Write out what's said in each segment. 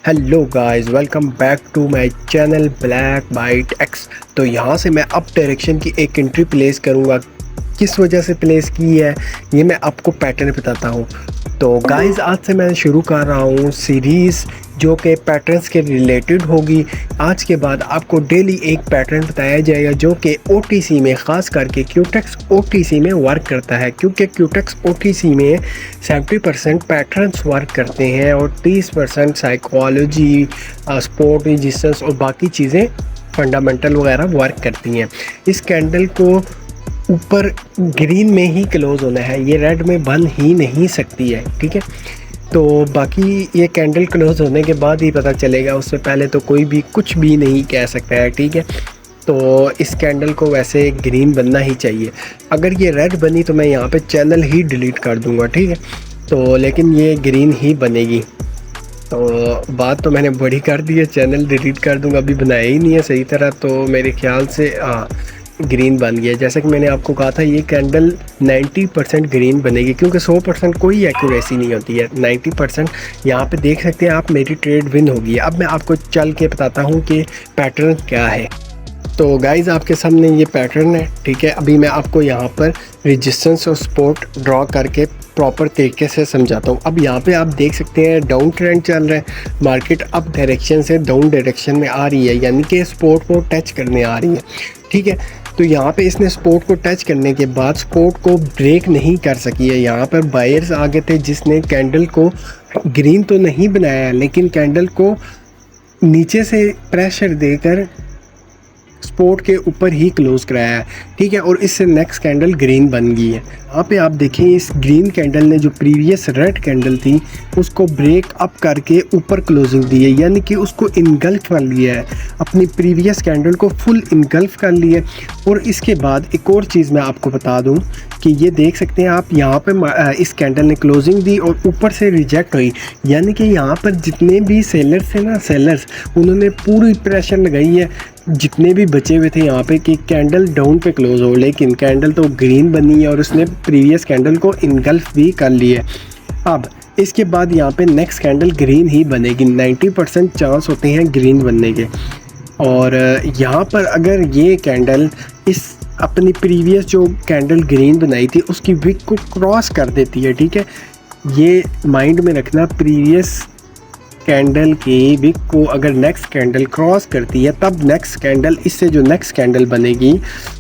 Hello guys, welcome back to my channel Black Byte X. तो यहाँ से मैं अप डायरेक्शन की एक एंट्री प्लेस करूँगा। किस वजह से प्लेस की है ये मैं आपको पैटर्न बताता हूँ। तो गाइस, आज से मैं शुरू कर रहा हूँ सीरीज़ जो कि पैटर्न्स के रिलेटेड होगी। आज के बाद आपको डेली एक पैटर्न बताया जाएगा जो कि ओटीसी में, ख़ास करके क्यूटेक्स ओटीसी में वर्क करता है, क्योंकि क्यूटेक्स ओटीसी में 70% पैटर्न्स वर्क करते हैं और 30% साइकोलॉजी, स्पोर्ट रेजिस्टेंस और बाकी चीज़ें फंडामेंटल वगैरह वर्क करती हैं। इस कैंडल को ऊपर ग्रीन में ही क्लोज होना है, ये रेड में बन ही नहीं सकती है, ठीक है। तो बाकी ये कैंडल क्लोज होने के बाद ही पता चलेगा, उससे पहले तो कोई भी कुछ भी नहीं कह सकता है, ठीक है। तो इस कैंडल को वैसे ग्रीन बनना ही चाहिए। अगर ये रेड बनी तो मैं यहाँ पे चैनल ही डिलीट कर दूँगा, ठीक है। तो लेकिन ये ग्रीन ही बनेगी। तो बात तो मैंने बड़ी कर दी है, चैनल डिलीट कर दूँगा, अभी बनाया ही नहीं है सही तरह। तो मेरे ख्याल से ग्रीन बन गया। जैसा कि मैंने आपको कहा था, ये कैंडल 90% ग्रीन बनेगी, क्योंकि 100% कोई एक्यूरेसी नहीं होती है। 90% यहाँ पे देख सकते हैं आप, मेरी ट्रेड विन होगी। अब मैं आपको चल के बताता हूँ कि पैटर्न क्या है। तो गाइज़, आपके सामने ये पैटर्न है, ठीक है। अभी मैं आपको यहाँ पर रेजिस्टेंस और सपोर्ट ड्रॉ करके प्रॉपर तरीके से समझाता हूँ। अब यहाँ पे आप देख सकते हैं डाउन ट्रेंड चल रहा है, मार्केट अप डायरेक्शन से डाउन डायरेक्शन में आ रही है, यानी कि सपोर्ट को टच करने आ रही है, ठीक है। तो यहाँ पे इसने सपोर्ट को टच करने के बाद सपोर्ट को ब्रेक नहीं कर सकी है। यहाँ पर बायर्स आ गए थे जिसने कैंडल को ग्रीन तो नहीं बनाया, लेकिन कैंडल को नीचे से प्रेशर देकर सपोर्ट के ऊपर ही क्लोज कराया है, ठीक है। और इससे नेक्स्ट कैंडल ग्रीन बन गई है। यहाँ पे आप देखें, इस ग्रीन कैंडल ने जो प्रीवियस रेड कैंडल थी उसको ब्रेक अप करके ऊपर क्लोजिंग दी है, यानी कि उसको इनगल्फ कर लिया है, अपनी प्रीवियस कैंडल को फुल इनगल्फ कर लिया है। और इसके बाद एक और चीज़ मैं आपको बता दूं कि ये देख सकते हैं आप, यहाँ पे इस कैंडल ने क्लोजिंग दी और ऊपर से रिजेक्ट हुई, यानी कि यहाँ पर जितने भी सेलर्स थे ना, सेलर्स, उन्होंने पूरी प्रेशर लगाई है जितने भी बचे हुए थे यहाँ पे कि कैंडल डाउन पे क्लोज हो, लेकिन कैंडल तो ग्रीन बनी है और उसने प्रीवियस कैंडल को इनगल्फ भी कर लिया है। अब इसके बाद यहाँ पे नेक्स्ट कैंडल ग्रीन ही बनेगी, 90% चांस होते हैं ग्रीन बनने के। और यहाँ पर अगर ये कैंडल इस अपनी प्रीवियस जो कैंडल ग्रीन बनाई थी उसकी विक को क्रॉस कर देती है, ठीक है। ये माइंड में रखना, प्रीवियस कैंडल की विक को अगर नेक्स्ट कैंडल क्रॉस करती है तब नेक्स्ट कैंडल, इससे जो नेक्स्ट कैंडल बनेगी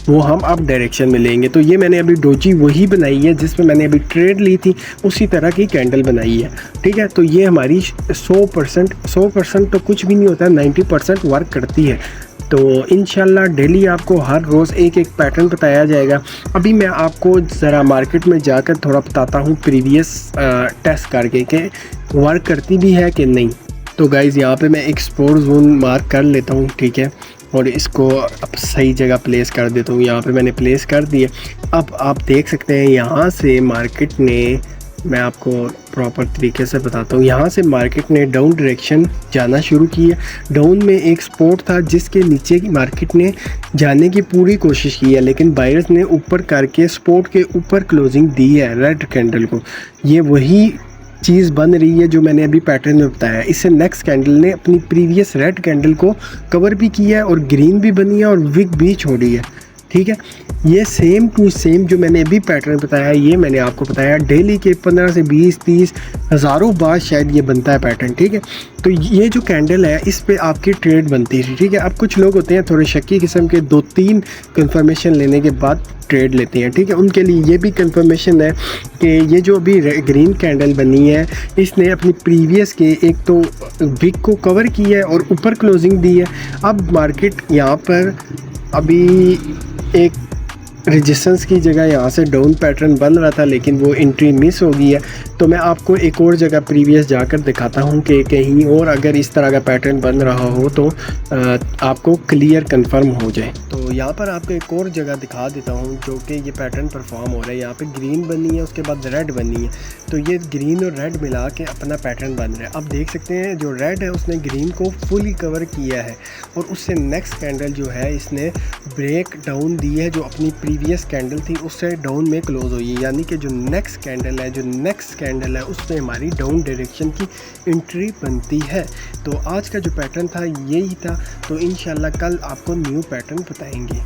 वो हम अप डायरेक्शन में लेंगे। तो ये मैंने अभी डोजी वही बनाई है जिसमें मैंने अभी ट्रेड ली थी, उसी तरह की कैंडल बनाई है, ठीक है। तो ये हमारी 100% तो कुछ भी नहीं होता, 90% वर्क करती है। तो इंशाल्लाह डेली आपको हर रोज़ एक एक पैटर्न बताया जाएगा। अभी मैं आपको ज़रा मार्केट में जाकर थोड़ा बताता हूँ प्रीवियस टेस्ट करके कि वर्क करती भी है कि नहीं। तो गाइज़, यहाँ पे मैं एक सपोर्ट जोन मार्क कर लेता हूँ, ठीक है, और इसको अब सही जगह प्लेस कर देता हूँ। यहाँ पे मैंने प्लेस कर दिया। अब आप देख सकते हैं यहाँ से मार्केट ने, मैं आपको प्रॉपर तरीके से बताता हूँ, यहाँ से मार्केट ने डाउन डायरेक्शन जाना शुरू की है। डाउन में एक सपोर्ट था जिसके नीचे की मार्केट ने जाने की पूरी कोशिश की है, लेकिन बायर्स ने ऊपर करके सपोर्ट के ऊपर क्लोजिंग दी है रेड कैंडल को। ये वही चीज़ बन रही है जो मैंने अभी पैटर्न में बताया है। इससे नेक्स्ट कैंडल ने अपनी प्रीवियस रेड कैंडल को कवर भी किया है और ग्रीन भी बनी है और विक भी छोड़ी है, ठीक है। ये सेम टू सेम जो मैंने अभी पैटर्न बताया है, ये मैंने आपको बताया डेली के 15 से 20-30 हज़ारों बार शायद ये बनता है पैटर्न, ठीक है। तो ये जो कैंडल है इस पे आपकी ट्रेड बनती है, ठीक है। अब कुछ लोग होते हैं थोड़े शक्की किस्म के, 2-3 कंफर्मेशन लेने के बाद ट्रेड लेते हैं, ठीक है। उनके लिए ये भी कंफर्मेशन है कि ये जो अभी ग्रीन कैंडल बनी है इसने अपनी प्रीवियस के एक तो विक को कवर किया है और ऊपर क्लोजिंग दी है। अब मार्केट यहाँ पर अभी एक रेजिस्टेंस की जगह यहाँ से डाउन पैटर्न बन रहा था, लेकिन वो एंट्री मिस हो गई है। तो मैं आपको एक और जगह प्रीवियस जाकर दिखाता हूँ कि कहीं और अगर इस तरह का पैटर्न बन रहा हो तो आपको क्लियर कंफर्म हो जाए। तो यहाँ पर आपको एक और जगह दिखा देता हूँ जो कि ये पैटर्न परफॉर्म हो रहा है। यहाँ पे ग्रीन बनी है, उसके बाद रेड बनी है, तो ये ग्रीन और रेड मिला के अपना पैटर्न बन रहा है। अब देख सकते हैं जो रेड है उसने ग्रीन को फुली कवर किया है और उससे नेक्स्ट कैंडल जो है इसने ब्रेक डाउन दी है, जो अपनी प्रीवियस कैंडल थी उससे डाउन में क्लोज हुई है, यानी कि जो नेक्स्ट कैंडल है उसमें हमारी डाउन डायरेक्शन की एंट्री बनती है। तो आज का जो पैटर्न था यही था। तो इंशाल्लाह कल आपको न्यू पैटर्न बताएंगे।